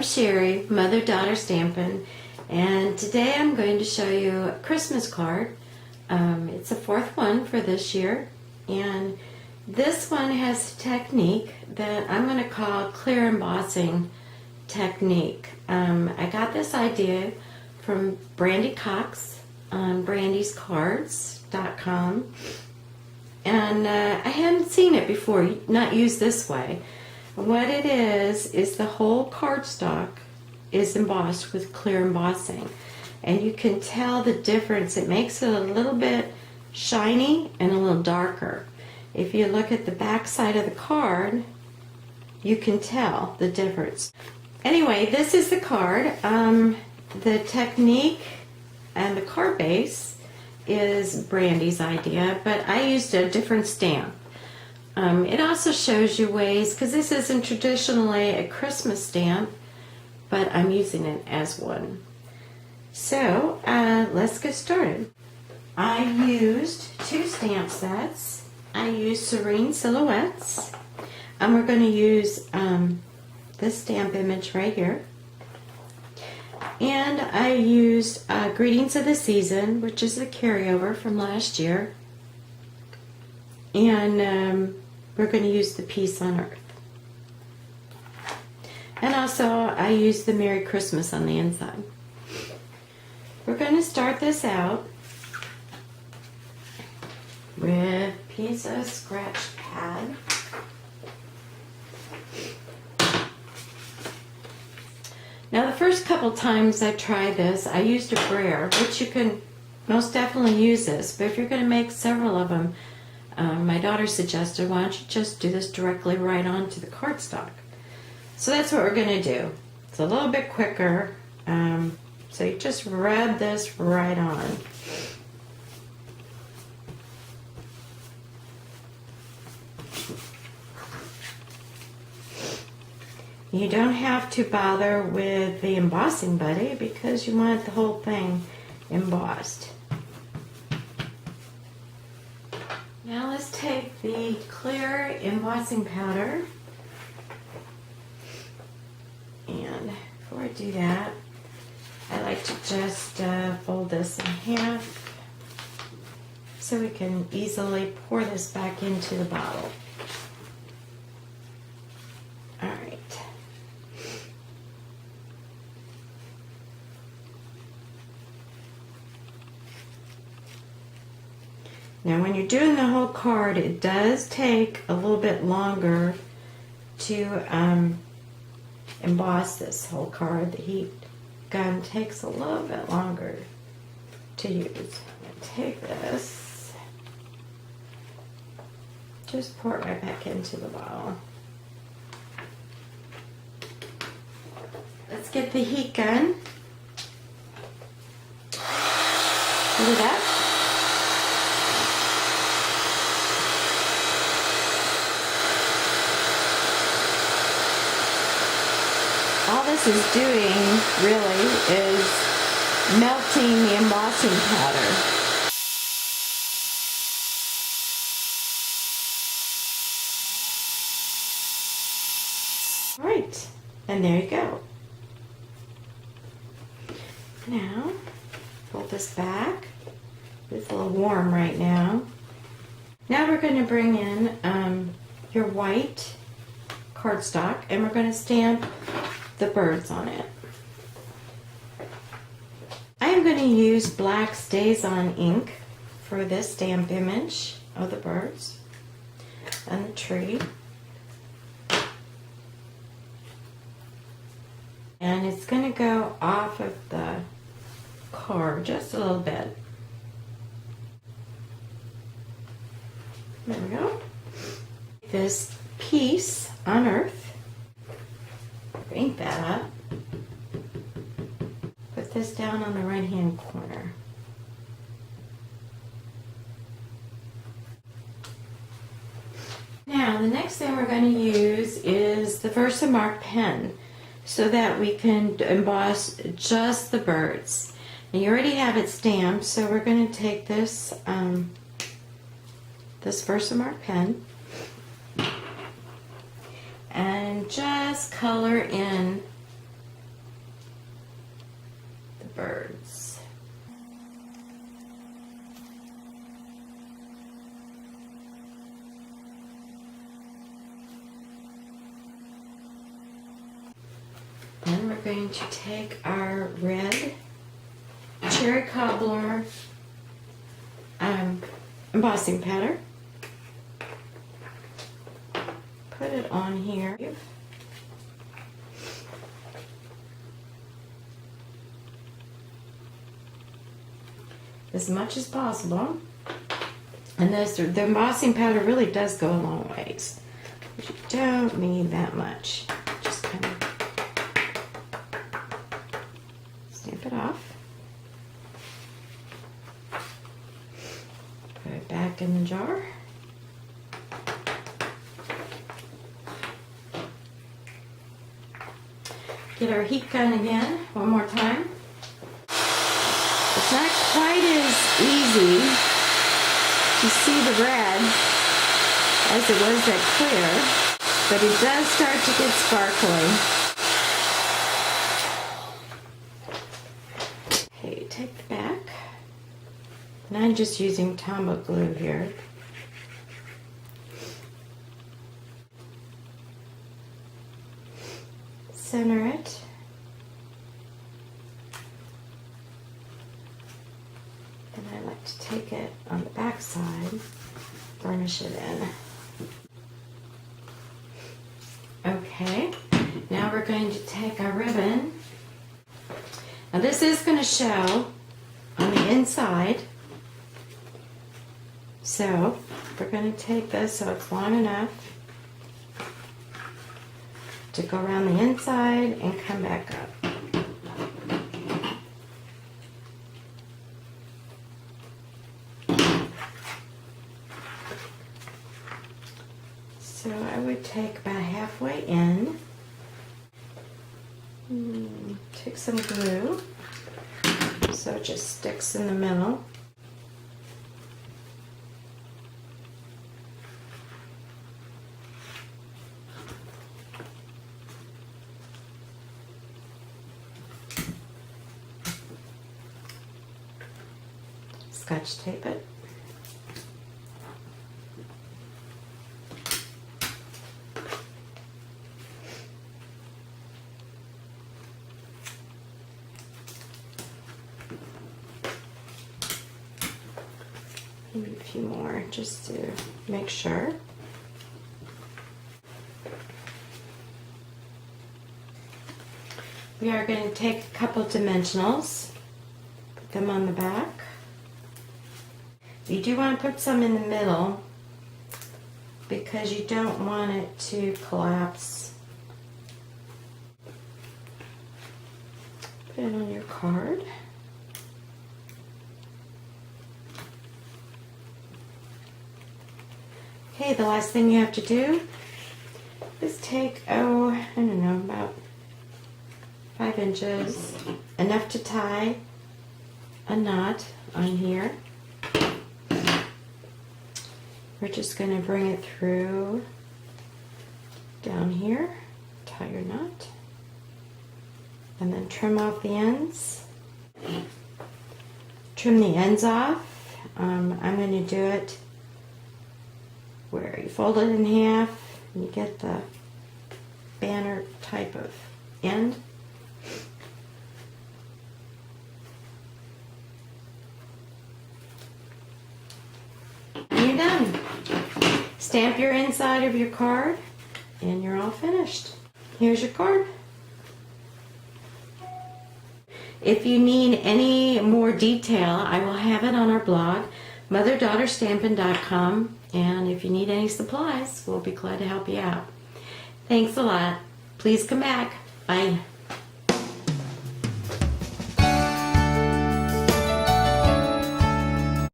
Sherry, mother-daughter Stampin', and today I'm going to show you a Christmas card. It's the fourth one for this year, and this one has a technique that I'm going to call clear embossing technique. I got this idea from Brandy Cox on brandyscards.com, and I hadn't seen it before, not used this way. What it is the whole cardstock is embossed with clear embossing, and you can tell the difference. It makes it a little bit shiny and a little darker. If you look at the back side of the card, you can tell the difference. Anyway, this is the card. The technique and the card base is Brandy's idea, but I used a different stamp. It also shows you ways, because this isn't traditionally a Christmas stamp, but I'm using it as one. So let's get started. I used two stamp sets. I used Serene Silhouettes, and we're going to use this stamp image right here. And I used Greetings of the Season, which is the carryover from last year. And we're going to use the Peace on Earth. And also I used the Merry Christmas on the inside. We're going to start this out with a piece of scratch pad. Now the first couple times I tried this, I used a brayer, which you can most definitely use this, but if you're going to make several of them, my daughter suggested, why don't you just do this directly right onto the cardstock? So that's what we're going to do. It's a little bit quicker, so you just rub this right on. You don't have to bother with the embossing buddy because you want the whole thing embossed. Now let's take the clear embossing powder, and before I do that, I like to just fold this in half so we can easily pour this back into the bottle. Alright. Now when you're doing the whole card, it does take a little bit longer to emboss this whole card. The heat gun takes a little bit longer to use. I'm going to take this, just pour it right back into the bottle. Let's get the heat gun. Look at that. All this is doing, really, is melting the embossing powder. Right, and there you go. Now, fold this back. It's a little warm right now. Now we're going to bring in your white cardstock, and we're going to stamp the birds on it. I am going to use black StazOn ink for this stamp image of the birds and the tree. And it's going to go off of the card just a little bit. There we go. This Peace on Earth. Ink that up. Put this down on the right hand corner. Now the next thing we're going to use is the Versamark pen so that we can emboss just the birds. And you already have it stamped, so we're going to take this this Versamark pen and just color in going to take our red cherry cobbler embossing powder, put it on here. As much as possible. And the embossing powder really does go a long ways. But you don't need that much. Just kind of stamp it off. Put it back in the jar. Get our heat gun again, one more time. It's not quite as easy to see the red as it was that clear, but it does start to get sparkly. Okay, take the back. And I'm just using Tombow glue here. Center it. And I like to take it on the back side, burnish it in. Okay, now we're going to take our ribbon. Now this is going to show on the inside. So we're going to take this so it's long enough to go around the inside and come back up. So I would take about halfway in, take some glue so it just sticks in the middle. Scotch tape it. Maybe a few more just to make sure. We are going to take a couple dimensionals, put them on the back. You do want to put some in the middle because you don't want it to collapse. Put it on your card. Okay, the last thing you have to do is take, I don't know, about 5 inches, enough to tie a knot on here. We're just going to bring it through down here, tie your knot, and then trim off the ends. Trim the ends off. I'm going to do it where you fold it in half and you get the banner type of end. And you're done. Stamp your inside of your card and you're all finished. Here's your card. If you need any more detail, I will have it on our blog, motherdaughterstampin.com, and if you need any supplies, we'll be glad to help you out. Thanks a lot. Please come back. Bye.